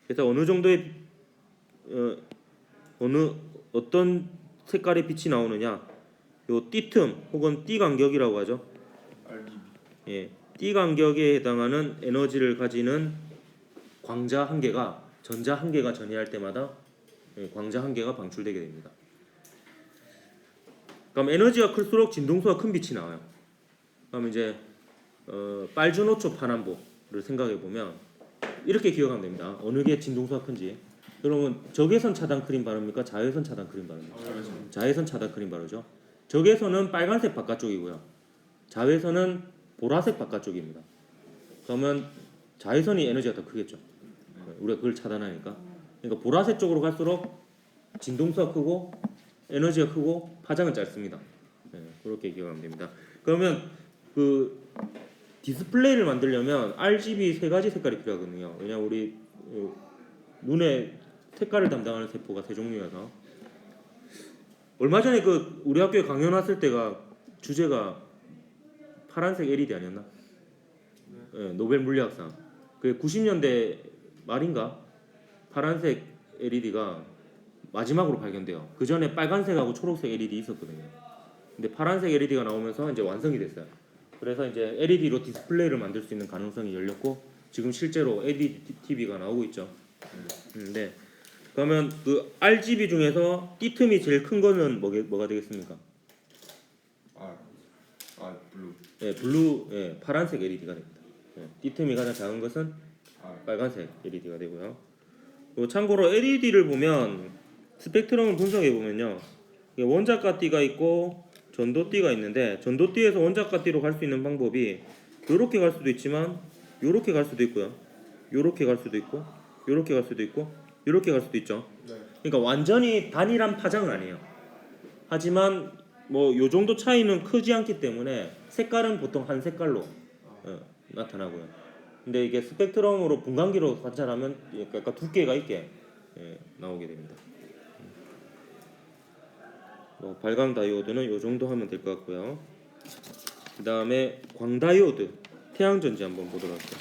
그래서 어느 정도의 어떤 색깔의 빛이 나오느냐? 요 띠틈 혹은 띠 간격이라고 하죠. RGB. 예, 띠 간격에 해당하는 에너지를 가지는 광자 한 개가 전자 한 개가 전이할 때마다 광자 한 개가 방출되게 됩니다. 그럼 에너지가 클수록 진동수가 큰 빛이 나와요. 그럼 이제 빨주노초 파남보를 생각해 보면 이렇게 기억하면 됩니다. 어느 게 진동수가 큰지. 그러면 적외선 차단 크림 바릅니까? 자외선 차단 크림 바릅니까? 자외선 차단 크림 바르죠. 적외선은 빨간색 바깥쪽이고요. 자외선은 보라색 바깥쪽입니다. 그러면 자외선이 에너지가 더 크겠죠. 우리가 그걸 차단하니까. 그러니까 보라색 쪽으로 갈수록 진동수가 크고 에너지가 크고 파장은 짧습니다. 네, 그렇게 기억하면 됩니다. 그러면 그 디스플레이를 만들려면 RGB 세 가지 색깔이 필요하거든요. 왜냐면 우리 눈의 색깔을 담당하는 세포가 세 종류여서. 얼마 전에 그 우리 학교에 강연 왔을 때가 주제가 파란색 LED 아니었나? 네, 노벨 물리학상. 그 90년대 말인가? 파란색 LED가 마지막으로 발견돼요. 그 전에 빨간색하고 초록색 LED 있었거든요. 근데 파란색 LED가 나오면서 이제 완성이 됐어요. 그래서 이제 LED로 디스플레이를 만들 수 있는 가능성이 열렸고, 지금 실제로 LED TV가 나오고 있죠. 네. 그러면 그 RGB 중에서 띠틈이 제일 큰 거는 뭐가 되겠습니까? 블루. 예, 블루, 예, 파란색 LED가 됩니다. 예, 띠틈이 가장 작은 것은 빨간색 LED가 되고요. 참고로 LED를 보면 스펙트럼을 분석해 보면요, 원자가 띠가 있고 전도띠가 있는데, 전도띠에서 원자가 띠로 갈 수 있는 방법이 요렇게 갈 수도 있지만 요렇게 갈 수도 있고요, 요렇게 갈 수도 있고, 요렇게 갈 수도 있고, 요렇게 갈 수도 있죠. 그러니까 완전히 단일한 파장은 아니에요. 하지만 뭐 요 정도 차이는 크지 않기 때문에 색깔은 보통 한 색깔로 나타나고요. 근데 이게 스펙트럼으로 분광기로 관찰하면 약간 두께가 있게 나오게 됩니다. 뭐 발광 다이오드는 요 정도 하면 될 것 같고요. 그 다음에 광다이오드, 태양전지 한번 보도록 할게요.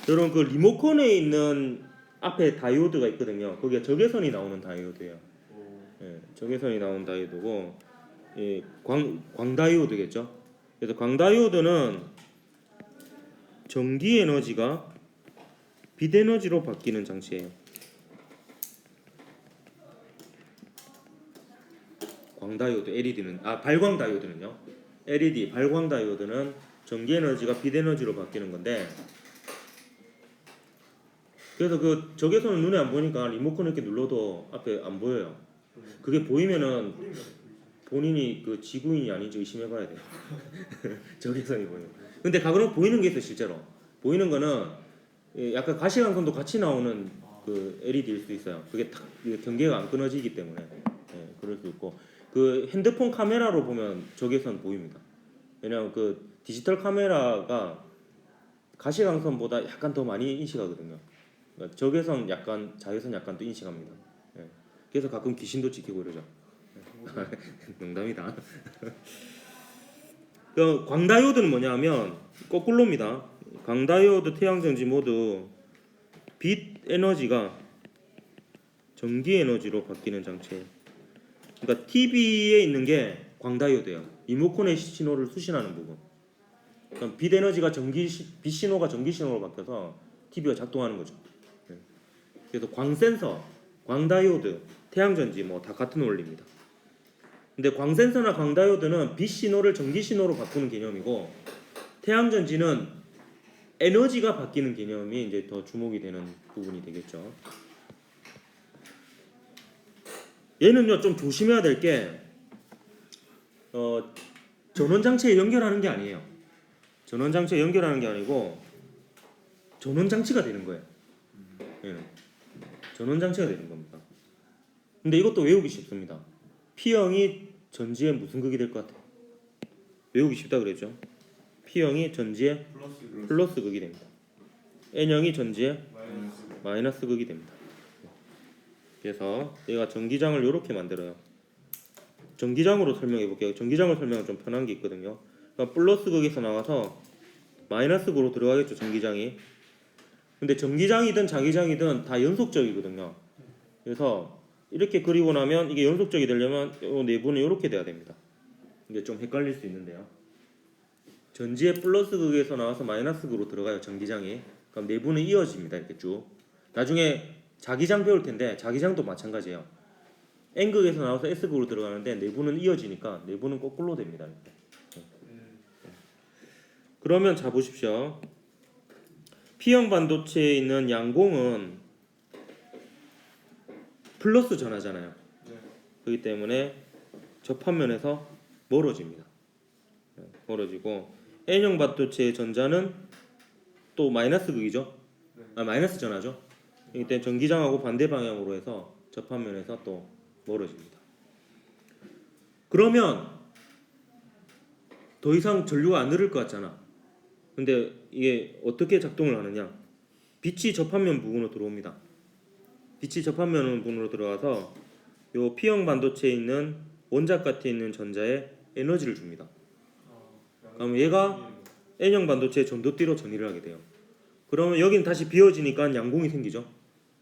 여러분 그 리모컨에 있는 앞에 다이오드가 있거든요. 거기에 적외선이 나오는 다이오드예요. 오. 예, 적외선이 나오는 다이오드고 광다이오드겠죠. 그래서 광다이오드는 전기 에너지가 빛 에너지로 바뀌는 장치예요. 광다이오드 LED는 발광 다이오드는요. LED 발광 다이오드는 전기 에너지가 빛 에너지로 바뀌는 건데, 그래서 그 적외선은 눈에 안 보니까 리모컨 이렇게 눌러도 앞에 안 보여요. 그게 보이면은 본인이 그 지구인이 아닌지 의심해봐야 돼요. 적외선이 보이면. 근데 가끔은 보이는 게 있어. 실제로 보이는 거는 약간 가시광선도 같이 나오는 그 LED일 수 있어요. 그게 탁 경계가 안 끊어지기 때문에 그럴 수 있고, 그 핸드폰 카메라로 보면 적외선 보입니다. 왜냐하면 그 디지털 카메라가 가시광선보다 약간 더 많이 인식하거든요. 그러니까 적외선 약간, 자외선 약간 또 인식합니다. 그래서 가끔 귀신도 지키고 이러죠. 농담이다. 그 광다이오드는 뭐냐면 거꾸로입니다. 광다이오드, 태양전지 모두 빛 에너지가 전기 에너지로 바뀌는 장치예요. 그러니까 TV에 있는 게 광다이오드예요. 리모컨의 신호를 수신하는 부분. 그럼 빛 에너지가 빛 신호가 전기 신호로 바뀌어서 TV가 작동하는 거죠. 그래서 광센서, 광다이오드, 태양전지 뭐 다 같은 원리입니다. 근데 광센서나 광다이오드는 빛 신호를 전기 신호로 바꾸는 개념이고, 태양전지는 에너지가 바뀌는 개념이 이제 더 주목이 되는 부분이 되겠죠. 얘는요 좀 조심해야 될 게 전원 장치에 연결하는 게 아니에요. 전원 장치에 연결하는 게 아니고 전원 장치가 되는 거예요. 얘는 전원 장치가 되는 겁니다. 근데 이것도 외우기 쉽습니다. P형이 전지의 무슨 극이 될 것 같아요? 외우기 쉽다 그랬죠. P형이 전지의 플러스 극이 됩니다. N형이 전지의 마이너스 극이 됩니다. 그래서 얘가 전기장을 이렇게 만들어요. 전기장으로 설명해 볼게요. 전기장을 설명은 좀 편한 게 있거든요. 그러니까 플러스 극에서 나와서 마이너스 극으로 들어가겠죠, 전기장이. 근데 전기장이든 자기장이든 다 연속적이거든요. 그래서 이렇게 그리고 나면 이게 연속적이 되려면 이 내부는 이렇게 돼야 됩니다. 이게 좀 헷갈릴 수 있는데요. 전지의 플러스 극에서 나와서 마이너스 극으로 들어가요, 전기장이. 그럼 내부는 이어집니다, 이렇게 쭉. 나중에 자기장 배울 텐데 자기장도 마찬가지예요. N극에서 나와서 S극으로 들어가는데 내부는 이어지니까 내부는 거꾸로 됩니다. 이렇게. 그러면 자 보십시오. P형 반도체에 있는 양공은 플러스 전하잖아요. 그렇기 때문에 접합면에서 멀어집니다. 멀어지고, N형 반도체의 전자는 또 마이너스 극이죠. 마이너스 전하죠. 그렇기 때문에 전기장하고 반대 방향으로 해서 접합면에서 또 멀어집니다. 그러면 더 이상 전류가 안 흐를 것 같잖아. 근데 이게 어떻게 작동을 하느냐? 빛이 접합면 부분으로 들어옵니다. 빛이 접합면 부분으로 들어와서 요 P형 반도체에 있는 원자 gat에 있는 전자에 에너지를 줍니다. 그러면 얘가 N형 반도체의 전도띠로 전이를 하게 돼요. 그러면 여기는 다시 비어지니까 양공이 생기죠.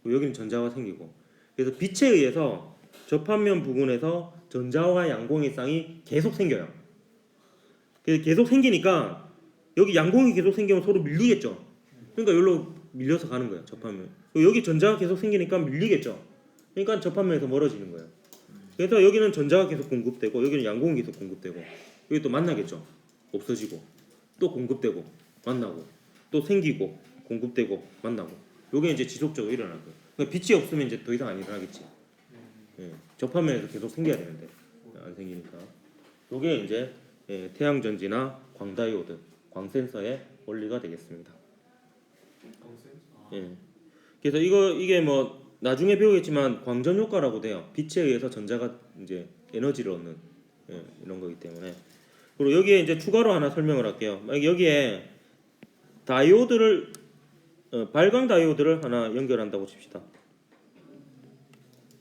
여기는 전자가 생기고. 그래서 빛에 의해서 접합면 부분에서 전자와 양공의 쌍이 계속 생겨요. 그래서 계속 생기니까 여기 양공이 계속 생기면 서로 밀리겠죠. 그러니까 여기로 밀려서 가는 거예요, 접합면. 여기 전자가 계속 생기니까 밀리겠죠. 그러니까 접합면에서 멀어지는 거예요. 그래서 여기는 전자가 계속 공급되고 여기는 양공이 계속 공급되고, 여기 또 만나겠죠. 없어지고 또 공급되고 만나고 또 생기고 공급되고 만나고, 요게 이제 지속적으로 일어날 거예요. 그러니까 빛이 없으면 이제 더 이상 안 일어나겠지. 접합면에서 계속 생겨야 되는데 안 생기니까. 요게 이제 태양전지나 광다이오드, 광센서의 원리가 되겠습니다. 그래서 이게 뭐 나중에 배우겠지만 광전 효과라고 돼요. 빛에 의해서 전자가 이제 에너지를 얻는 이런 거기 때문에. 그리고 여기에 이제 추가로 하나 설명을 할게요. 여기에 다이오드를 발광 다이오드를 하나 연결한다고 칩시다.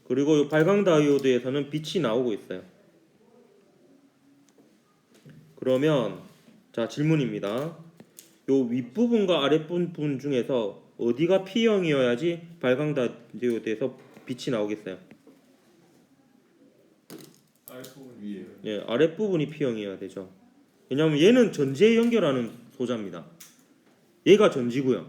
그리고 이 발광 다이오드에서는 빛이 나오고 있어요. 그러면 자 질문입니다. 요 윗부분과 아랫부분 중에서 어디가 P형이어야지 발광 다이오드에서 빛이 나오겠어요? 위에. 예, 아랫부분이 P형이어야 되죠. 왜냐하면 얘는 전지에 연결하는 소자입니다. 얘가 전지고요.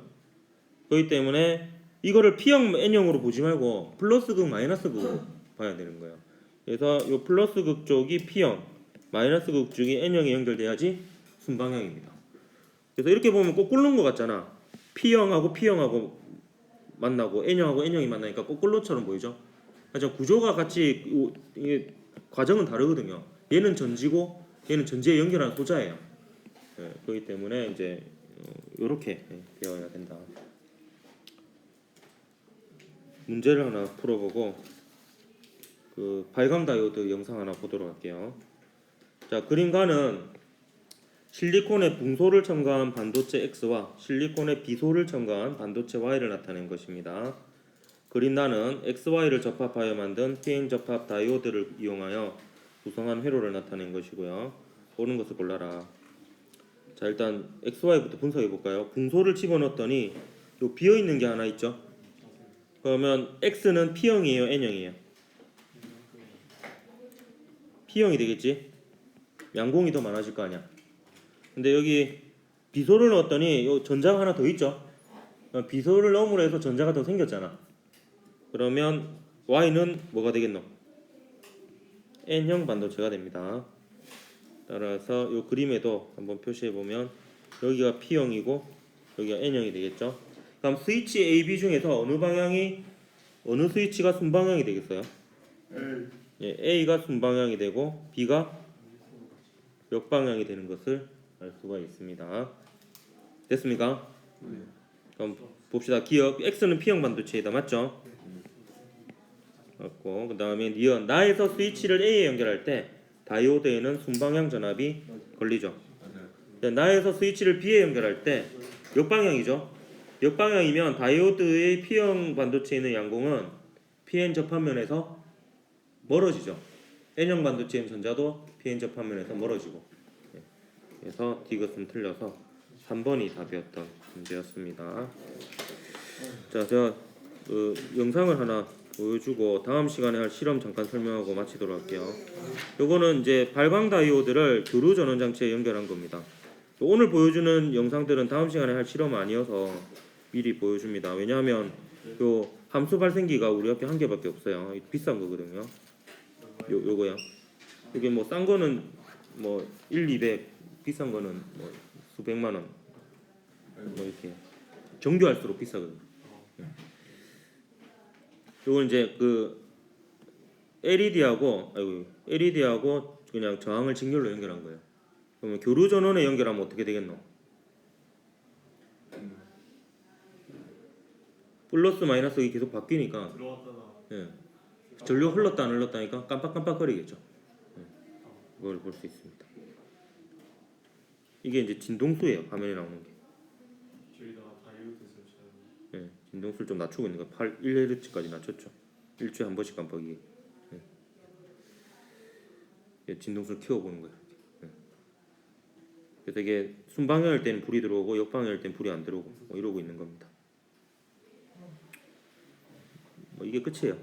그렇기 때문에 이거를 P형 N형으로 보지 말고 플러스 극 마이너스 극으로 봐야 되는 거예요. 그래서 이 플러스 극 쪽이 P형, 마이너스 극 쪽이 N형이 연결돼야지 순방향입니다. 그래서 이렇게 보면 거꾸로인 것 같잖아. P형하고 P형하고 만나고 N형하고 N형이 만나니까 거꾸로처럼 보이죠? 하지만 구조가 같이 이게 과정은 다르거든요. 얘는 전지고 얘는 전지에 연결하는 소자예요. 예, 그렇기 때문에 이제 이렇게 되어야 된다. 문제를 하나 풀어보고 그 발광 다이오드 영상 하나 보도록 할게요. 자, 그림가는 실리콘에 붕소를 첨가한 반도체 X와 실리콘에 비소를 첨가한 반도체 Y를 나타낸 것입니다. 그린단은 XY를 접합하여 만든 PN 접합 다이오드를 이용하여 구성한 회로를 나타낸 것이고요. 옳은 것을 골라라. 자, 일단 XY부터 분석해 볼까요? 붕소를 집어넣었더니 요 비어 있는 게 하나 있죠. 그러면 X는 P형이에요, N형이에요? P형이 되겠지. 양공이 더 많아질 거 아니야. 근데 여기 비소를 넣었더니 요 전자가 하나 더 있죠. 비소를 넣음으로 해서 전자가 더 생겼잖아. 그러면 Y는 뭐가 되겠노? N형 반도체가 됩니다. 따라서 이 그림에도 한번 표시해 보면 여기가 P형이고 여기가 N형이 되겠죠. 그럼 스위치 A, B 중에서 어느 스위치가 순방향이 되겠어요? 예, A가 순방향이 되고 B가 역방향이 되는 것을 알 수가 있습니다. 됐습니까? 그럼 봅시다. 기억 X는 P형 반도체이다. 맞죠? 맞고, 그 다음에 니은 나에서 스위치를 A에 연결할 때 다이오드에는 순방향 전압이 걸리죠. 나에서 스위치를 B에 연결할 때 역방향이죠. 역방향이면 다이오드의 P형 반도체에 있는 양공은 PN 접합면에서 멀어지죠. N형 반도체인 전자도 PN 접합면에서 멀어지고. 그래서 디귿은 틀려서 3번이 답이었던 문제였습니다. 자, 제가 영상을 하나 보여주고 다음 시간에 할 실험 잠깐 설명하고 마치도록 할게요. 요거는 이제 발광 다이오드를 교류 전원 장치에 연결한 겁니다. 오늘 보여주는 영상들은 다음 시간에 할 실험 아니어서 미리 보여줍니다. 왜냐하면 요 함수 발생기가 우리 학교 한 개밖에 없어요. 비싼 거거든요. 요거야. 이게 뭐 싼 거는 뭐 1, 200, 비싼 거는 뭐 수백만 원. 뭐 이렇게 정교할수록 비싸거든요. 요건 이제 그 LED하고 그냥 저항을 직렬로 연결한 거예요. 그러면 교류 전원에 연결하면 어떻게 되겠노? 플러스 마이너스가 계속 바뀌니까 예. 전류 흘렀다 안 흘렀다니까 깜빡깜빡거리겠죠. 예. 그걸 볼 수 있습니다. 이게 이제 진동수예요. 화면에 나오는 게. 예. 진동수를 좀 낮추고 있는 거. 1Hz까지 낮췄죠. 일주일에 한 번씩 깜빡이게. 예. 예. 진동수를 키워보는 거예요. 예. 그래서 이게 순방향일 때는 불이 들어오고 역방향일 때는 불이 안 들어오고 뭐 이러고 있는 겁니다. 뭐 이게 끝이에요.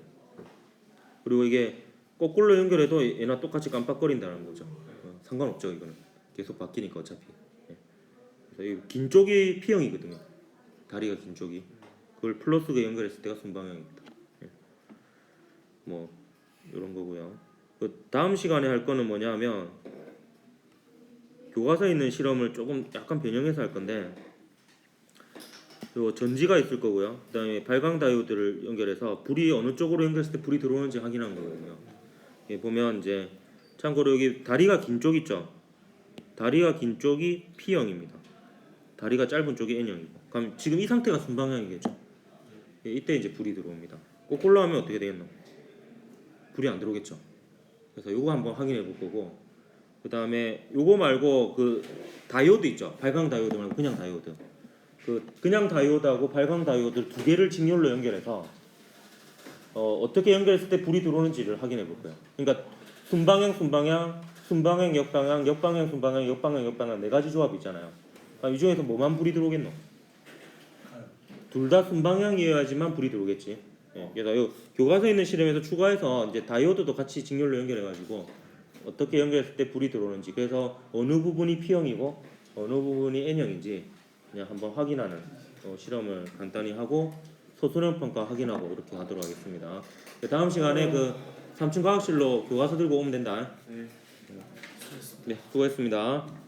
그리고 이게 거꾸로 연결해도 얘나 똑같이 깜빡거린다는 거죠. 상관없죠. 이거는 계속 바뀌니까 어차피. 예. 그래서 이 긴 쪽이 P형이거든요. 다리가 긴 쪽이 그걸 플러스가 연결했을 때가 순방향입니다. 예. 뭐 이런 거고요. 그 다음 시간에 할 거는 뭐냐면 교과서에 있는 실험을 조금 약간 변형해서 할 건데 요 전지가 있을 거고요. 그다음에 발광 다이오드를 연결해서 불이 어느 쪽으로 연결했을 때 불이 들어오는지 확인한 거거든요. 예, 보면 이제 참고로 여기 다리가 긴 쪽 있죠. 다리가 긴 쪽이 P형입니다. 다리가 짧은 쪽이 N형이고. 그럼 지금 이 상태가 순방향이겠죠. 예, 이때 이제 불이 들어옵니다. 거꾸로 하면 어떻게 되겠노? 불이 안 들어오겠죠. 그래서 요거 한번 확인해 볼 거고. 그다음에 요거 말고 그 다이오드 있죠. 발광 다이오드 말고 그냥 다이오드. 그냥 다이오드하고 발광 다이오드 두 개를 직렬로 연결해서 어떻게 연결했을 때 불이 들어오는지를 확인해 볼 거예요. 그러니까 순방향, 역방향, 역방향, 순방향, 역방향, 역방향 네 가지 조합이 있잖아요. 이 중에서 뭐만 불이 들어오겠노? 둘 다 순방향이어야지만 불이 들어오겠지. 예, 그래서 요 교과서에 있는 실험에서 추가해서 이제 다이오드도 같이 직렬로 연결해가지고 어떻게 연결했을 때 불이 들어오는지, 그래서 어느 부분이 P형이고 어느 부분이 N형인지 그냥 한번 확인하는 실험을 간단히 하고 소수령 평가 확인하고 이렇게 하도록 하겠습니다. 다음 시간에 그 3층 과학실로 교과서 들고 오면 된다. 네. 네, 수고했습니다.